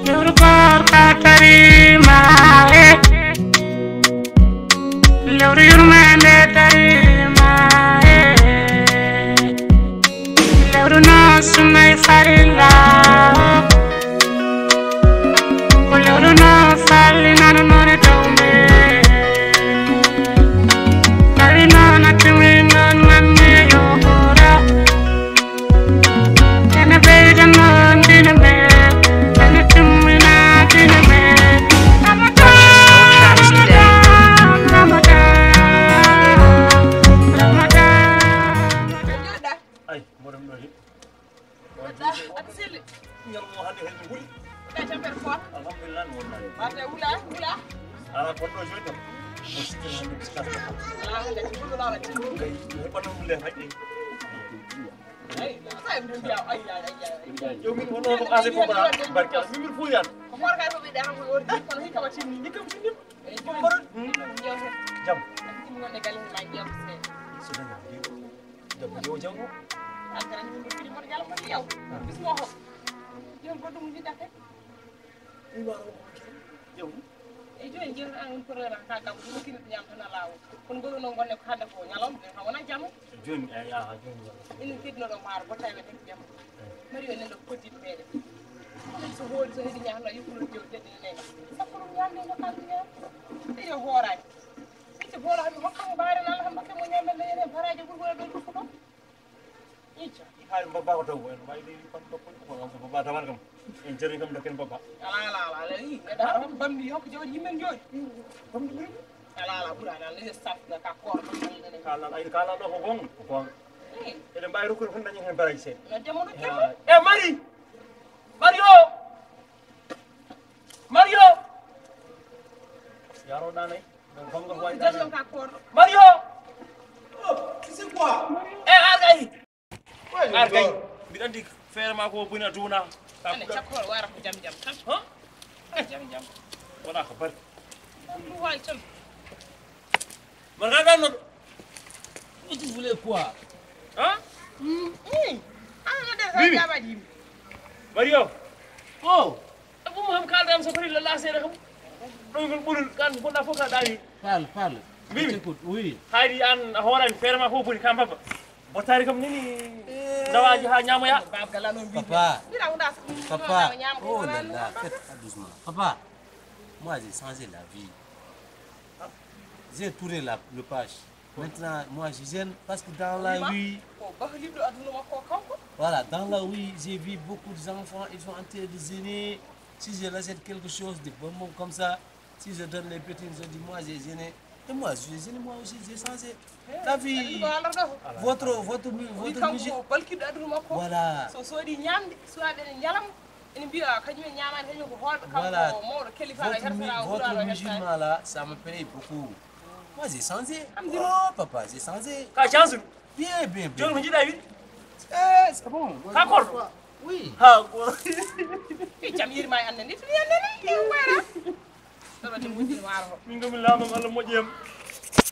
Lurkor katarima Lur yurmande tarima Lur no sumay farilla Lur no falina no tawme Farina na timina nanne yora Tena beida no dina me Mario! C'est quoi? Argaï! Argaï! Bidandik faire ma ko buna tuna. Ane chakor wara ko jam jam tan. Ha? Jam jam. Wala khabar. Lu way tam. Marga no. Tu voulais quoi? Hein? Ah, no der sa jam. Mario! Oh! Abu Muhammad kaldam safari la la sere xam. Dogul bulul kan ko na foka dali. Parle. Bibi. Écoute, oui. Haydi an horan faire ma ko buni kam papa. Botari kam nini dawaji ha nyamo ya. Papa. Papa. Oh là là, faites doucement. Papa, moi j'ai changé la vie. J'ai tourné le page. Maintenant, moi je gêne parce que dans la rue... Voilà, dans la rue, j'ai vu beaucoup d'enfants, ils sont en train de gêner. Si je laisse quelque chose de bon comme ça, si je donne les petits, ils disent moi j'ai gêné. Et moi, je gêné, moi aussi j'ai changé. La vie, votre musique. Voilà. Voilà. Votre musulman là, ça me plaît beaucoup. Moi j'ai changé. Oh papa, j'ai changé. Bien. John Munji David. C'est bon. D'accord. Oui. Ha. Jamir may ande nit ni ande ni wara. Dama dem wuti waro. Min gam lamam Allah mojiyam.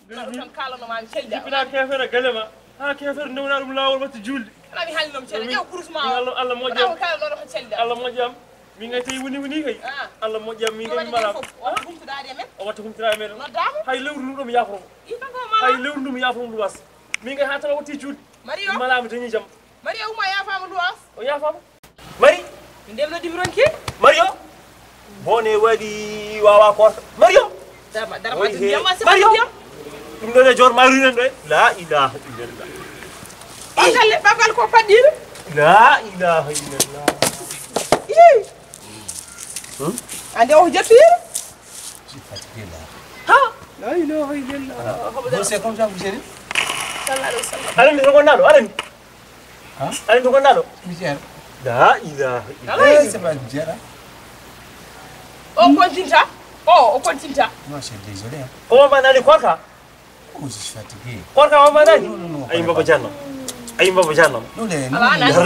Tan kala no ma celda. Bina kefere galema. Ha kefere ndewna dum lawol watti julde. Ala mi halnom celda. Yow kurusma. Allah mojiyam. Kala no celda. Allah mojiyam. Min ngay tay woni kay. Allah mojiyam min ngay malam. Bumtu daade men. O watti humtira men. No damu. Hay lewru dum yafo. Hay lewru dum yafo dum was. Min ngay hatala watti julde. Mario. Malam tani jam. Mario uma yafama duwas. O yafama. Mari. Ndemno dimironki. Mario. Bone wadi wawa ko. Mario. Dama yamma se Mario. Dum do jor maru nen do. La ilaha illallah. Bagal ko faddir. La ilaha illallah. Ande o jettir. Je suis fatigué là. Ha. La ilaha illallah. C'est comme ça vous gérez? Sallallahu alaihi wasallam. Alani to gondalo, alani. Hein? Alani to gondalo. Michel. La ilaha illallah. C'est pas Michel. O continta. O continta. Moi je suis désolé. Comment va nani korka? Oh, je suis fatigué. Korka wa nani? Non. Ay mbaba janno. Ay mbaba janno. Non,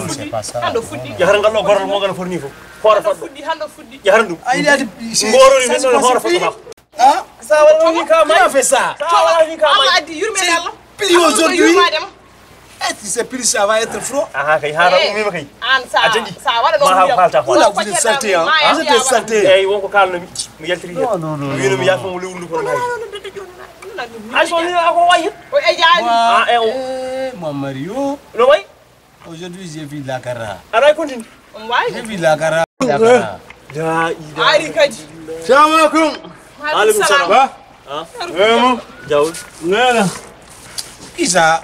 c'est pas ça. Hando fuddi. Jahar ngallo gorol mo gana forni fo. Fora fa. Hando fuddi. Jaharandu. Il a des... Ngoro ni non hora fa ma. Hein? Ça va ni ka Qui a fait ça? Ça va ni ka Allah ma. addi yurme Allah. Pili aujourd'hui. tu sais plus ça va être froid. Ah kay hara ummi makay. An sa Atendi. sa wala Ma ha falta Oula, vous êtes santé, hein. Vous êtes santé. Eyi wonko kalnomi mi yaltiri hen. Non. wino mi yafa mo lewru ko hay. Ay so ni ako way. o e jaani Ah e o. Moi, Mario, No way. aujourd'hui, j'ai vu la cara. Ara continue. on wayi J'ai vu la cara. La cara. La ida. ari kadi Salam alaikum. Alaikum salam. Ba? Ah. Vraiment? Jawul. Nana. Qui ça?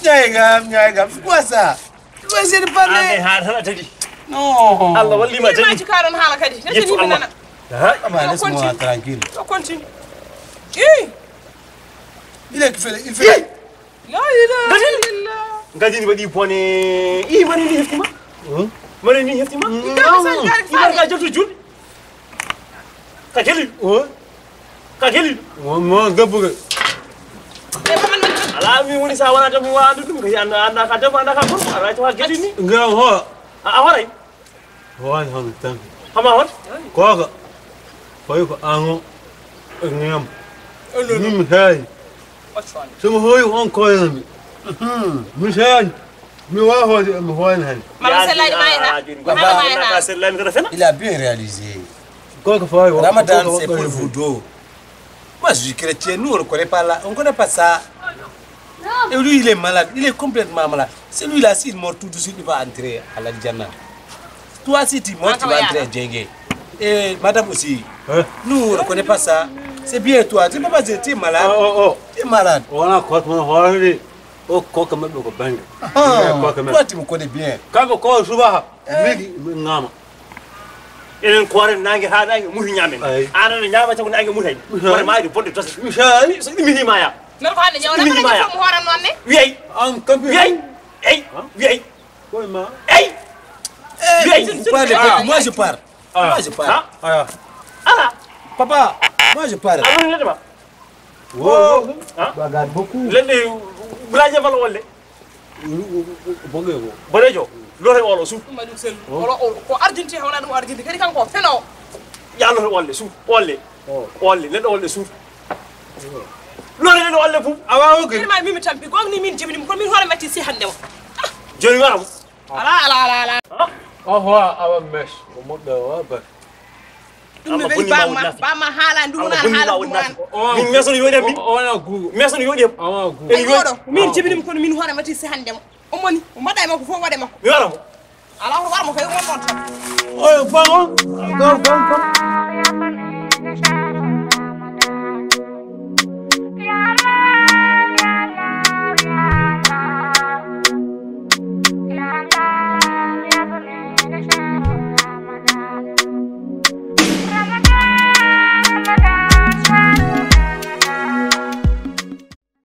Niaïga, c'est quoi ça? Tu vas essayer de An kay parler? hara tadi. Non. Allah walli ma ma tadi. ci karon hala kadi ne Yettu ni Allah. nana Ha. Ah bah, laisse-moi tranquille. on continue Il est fait. Il fait. la ilaha illallah Gadini wadi pone. I mani ni heftima. Mani ni heftima. Ibarka jottu julde. Ka kelli. Ka kelli. Mo gabuga. Ala mi woni sa wana tan wa andu dum ko anda ka def anda ka ko ara to ha gedi ni Ngam ho. a horay Hoan hon tan. hama hon Koga. Koy ko ango. Ngam. Nim hay. Sum hoy on koy mi. Mishan. Mi wa ho mi hoan han. mama selay mayra mama mayra ka sellam ko fena Il a bien réalisé. Koga fay. Ramadan, c'est pour vous deux. Moi, je suis chrétien. Nous, on ne connaît pas là. On ne connaît pas ça. Et lui, il est malade. Il est complètement malade. Celui-là, s'il meurt tout de suite, il va entrer à la Djana. Toi, si tu meurs, tu vas entrer à Djengue. Et madame aussi. Nous, on ne connaît pas ça. C'est bien toi. Tu ne peux pas dire tu es malade. Tu es malade. Wana kot mo hoari. O ko ka mabbe ko bang. Toi, tu me connais bien. Kaga ko subaha. Migi ngama. enen koore nangi ha nangi muhi nyamen Ay. ana na nyama tan nangi muhi wala maadi bonde tos Mishan. so dimi hima ya non ko hande ñew na Minimum ma ya. ko horan non ne wiay Am kampi. wiay wiay Koy ma. ey Vous parlez beaucoup. Moi, je pars. Moi, je pars. Aya. ala Papa, moi, je pars. amon ledema Wo. Ah. Bagat beaucoup. ledde bulaje bal wolle Bonge ko. bodejo lote wolo su ma dum sel ko argenti hawna dum argenti kadi kanko feno ya lote wolle su wolle wolle ledde wolle su lote ledde wolle fu Awa o ke. ma mimi tampi gomni min jibini ko min hore metti si hande mo joni waram ala Awa awa mesh. O modda wa ba. dum Amma be bonni ba ma ma wonnafi. ba ma hala dum na bonni hala ma dum wonnafi man min mesono yodem bi Wana gugu. mesono yodem Awa gugu. en yodo min jibini ko min hore metti si hande mo o moni o maday mako fo wade mako mi waram ala ko warmo kay won non tan Oyo bango. Go.